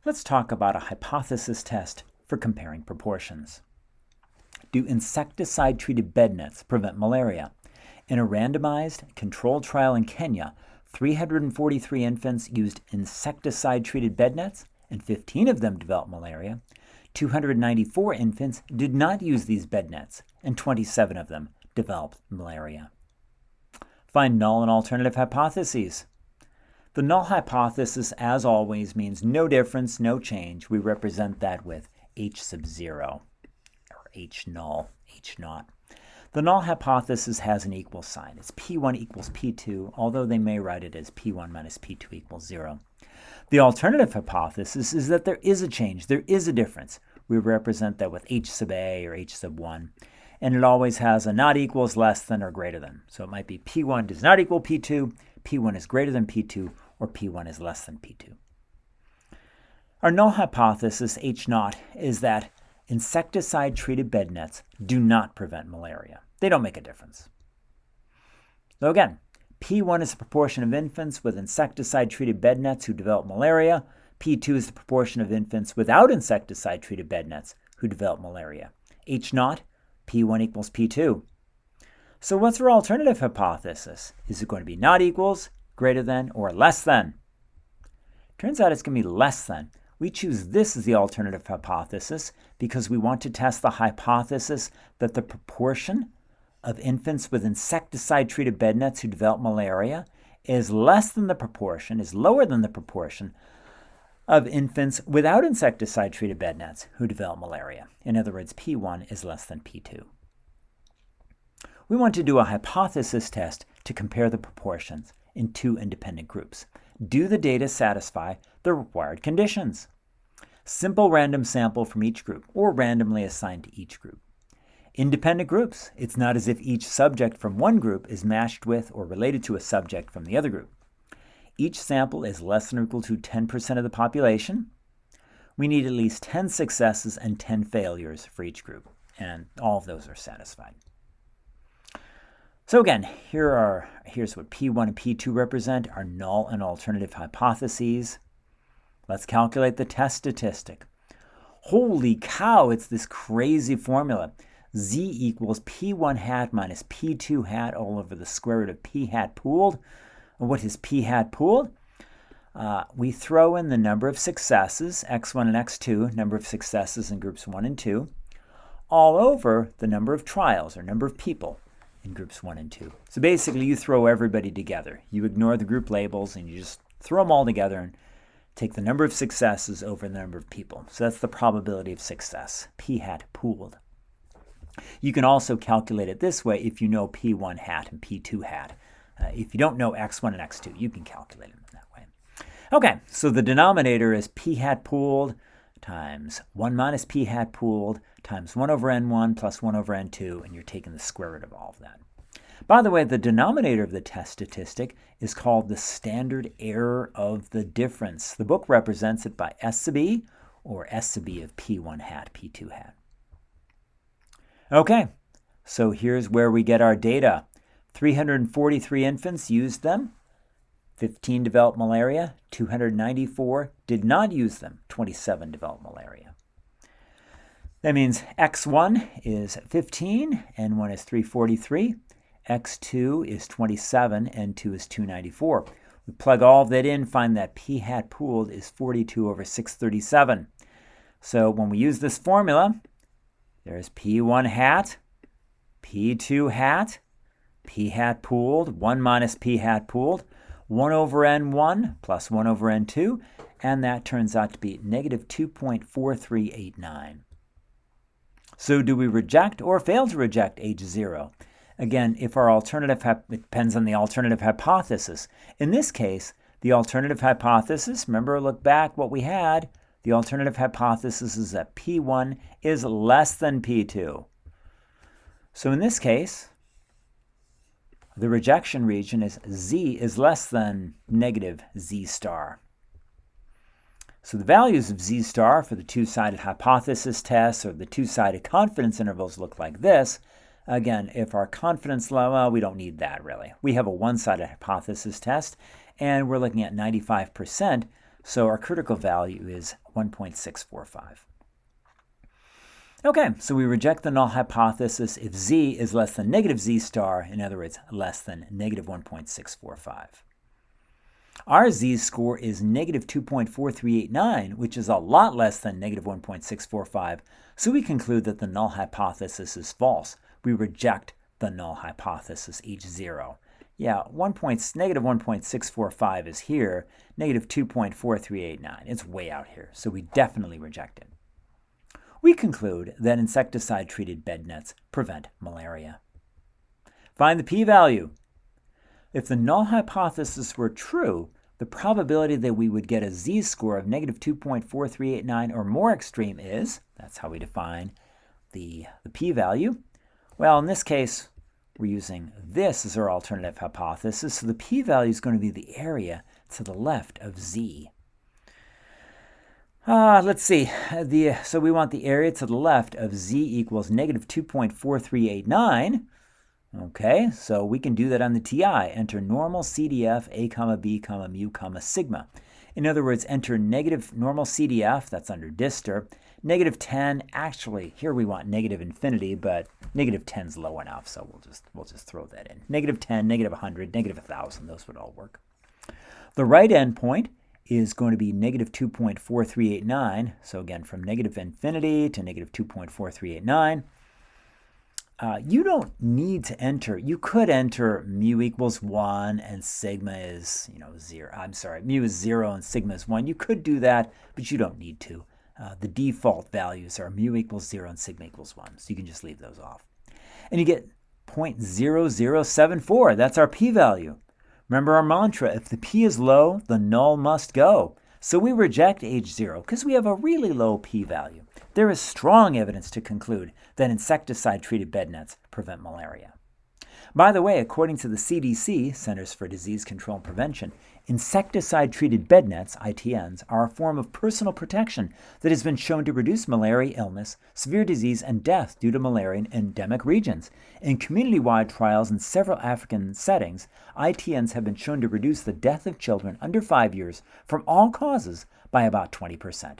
Let's talk about a hypothesis test for comparing proportions. Do insecticide-treated bed nets prevent malaria? In a randomized controlled trial in Kenya, 343 infants used insecticide-treated bed nets, and 15 of them developed malaria. 294 infants did not use these bed nets, and 27 of them developed malaria. Find null and alternative hypotheses. The null hypothesis, as always, means no difference, no change. We represent that with H sub 0, or H null, H naught. The null hypothesis has an equal sign. It's P1 equals P2, although they may write it as P1 minus P2 equals 0. The alternative hypothesis is that there is a change, there is a difference. We represent that with H sub A or H sub 1. And it always has a not equals, less than, or greater than. So it might be P1 does not equal P2, P1 is greater than P2, or P1 is less than P2. Our null hypothesis, H naught, is that insecticide-treated bed nets do not prevent malaria. They don't make a difference. So again, P1 is the proportion of infants with insecticide-treated bed nets who develop malaria. P2 is the proportion of infants without insecticide-treated bed nets who develop malaria. H naught, P1 equals P2. So what's our alternative hypothesis? Is it going to be not equals, greater than, or less than? Turns out it's going to be less than. We choose this as the alternative hypothesis because we want to test the hypothesis that the proportion of infants with insecticide-treated bed nets who develop malaria is less than the proportion, is lower than the proportion of infants without insecticide-treated bed nets who develop malaria. In other words, P1 is less than P2. We want to do a hypothesis test to compare the proportions in two independent groups. Do the data satisfy the required conditions? Simple random sample from each group, or randomly assigned to each group. Independent groups. It's not as if each subject from one group is matched with or related to a subject from the other group. Each sample is less than or equal to 10% of the population. We need at least 10 successes and 10 failures for each group, and all of those are satisfied. So again, here's what P1 and P2 represent, our null and alternative hypotheses. Let's calculate the test statistic. Holy cow, it's this crazy formula. Z equals P1 hat minus P2 hat all over the square root of P hat pooled. And what is P hat pooled? We throw in the number of successes, x1 and x2, number of successes in groups 1 and 2, all over the number of trials, or number of people, in groups 1 and 2. So basically you throw everybody together. You ignore the group labels and you just throw them all together and take the number of successes over the number of people. So that's the probability of success, P hat pooled. You can also calculate it this way if you know P1 hat and P2 hat. If you don't know x1 and x2, you can calculate it that way. Okay, so the denominator is P hat pooled times 1 minus P hat pooled times 1 over n1 plus 1 over n2, and you're taking the square root of all of that. By the way, the denominator of the test statistic is called the standard error of the difference. The book represents it by S sub E, or S sub E of P1 hat, P2 hat. Okay, so here's where we get our data. 343 infants used them. 15 developed malaria, 294 did not use them, 27 developed malaria. That means x1 is 15, n1 is 343, x2 is 27, n2 is 294. We plug all of that in, find that P hat pooled is 42 over 637. So when we use this formula, there's P1 hat, P2 hat, P hat pooled, 1 minus P hat pooled, 1 over n1 plus 1 over n2, and that turns out to be negative 2.4389. So do we reject or fail to reject H0? Again, if our alternative, it depends on the alternative hypothesis. In this case, the alternative hypothesis, remember, look back what we had, the alternative hypothesis is that P1 is less than P2. So in this case, the rejection region is Z is less than negative Z star. So the values of Z star for the two-sided hypothesis tests or the two-sided confidence intervals look like this. Again, if our confidence level, well, we don't need that really. We have a one-sided hypothesis test, and we're looking at 95% So our critical value is 1.645. Okay, so we reject the null hypothesis if z is less than negative z star, in other words, less than negative 1.645. Our z-score is negative 2.4389, which is a lot less than negative 1.645, so we conclude that the null hypothesis is false. We reject the null hypothesis H0. Yeah, negative 1.645 is here, negative 2.4389. It's way out here, so we definitely reject it. We conclude that insecticide-treated bed nets prevent malaria. Find the p-value. If the null hypothesis were true, the probability that we would get a z-score of negative 2.4389 or more extreme is, that's how we define the p-value. Well, in this case, we're using this as our alternative hypothesis, so the p-value is going to be the area to the left of z. Let's see. So we want the area to the left of z equals negative 2.4389. Okay, so we can do that on the TI. Enter normal CDF A comma B comma mu comma sigma. In other words, enter negative normal CDF, that's under Dister, negative 10. Actually, here we want negative infinity, but negative 10 is low enough, so we'll just throw that in. Negative 10, negative 100, negative 1,000, those would all work. The right endpoint is going to be negative 2.4389. So again, from negative infinity to negative 2.4389. You don't need to enter. You could enter mu equals 1 and sigma is, 0. I'm sorry, mu is 0 and sigma is 1. You could do that, but you don't need to. The default values are mu equals 0 and sigma equals 1, so you can just leave those off. And you get 0.0074. That's our p-value. Remember our mantra, if the p is low, the null must go. So we reject H0 because we have a really low p-value. There is strong evidence to conclude that insecticide-treated bed nets prevent malaria. By the way, according to the CDC, Centers for Disease Control and Prevention, insecticide-treated bed nets, ITNs, are a form of personal protection that has been shown to reduce malaria illness, severe disease, and death due to malaria in endemic regions. In community-wide trials in several African settings, ITNs have been shown to reduce the death of children under 5 years from all causes by about 20%.